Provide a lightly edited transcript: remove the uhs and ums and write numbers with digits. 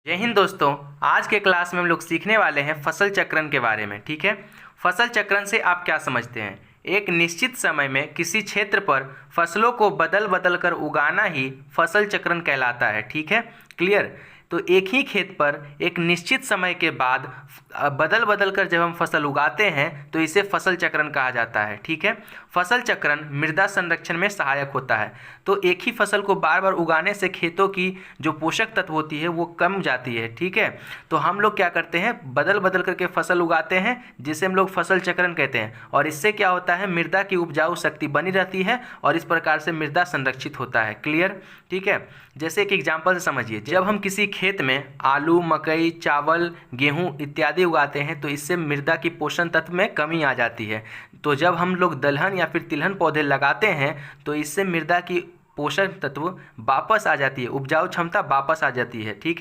जय हिंद दोस्तों। आज के क्लास में हम लोग सीखने वाले हैं फसल चक्रण के बारे में। ठीक है, फसल चक्रण से आप क्या समझते हैं? एक निश्चित समय में किसी क्षेत्र पर फसलों को बदल बदल कर उगाना ही फसल चक्रण कहलाता है। ठीक है, क्लियर। तो एक ही खेत पर एक निश्चित समय के बाद बदल बदल कर जब हम फसल उगाते हैं तो इसे फसल चक्रण कहा जाता है। ठीक है, फसल चक्रण मृदा संरक्षण में सहायक होता है। तो एक ही फसल को बार बार उगाने से खेतों की जो पोषक तत्व होती है वो कम जाती है। ठीक है, तो हम लोग क्या करते हैं, बदल बदल करके फसल उगाते हैं जिसे हम लोग फसल चक्रण कहते हैं। और इससे क्या होता है, मृदा की उपजाऊ शक्ति बनी रहती है और इस प्रकार से मृदा संरक्षित होता है। क्लियर। ठीक है, जैसे एक एग्जाम्पल से समझिए, जब हम किसी खेत में आलू, मकई, चावल, गेहूं इत्यादि उगाते हैं तो इससे मृदा की पोषण तत्व में कमी आ जाती है। तो जब हम लोग दलहन या फिर तिलहन पौधे लगाते हैं तो इससे मृदा की पोषण तत्व वापस आ जाती है, उपजाऊ क्षमता वापस आ जाती है। ठीक है।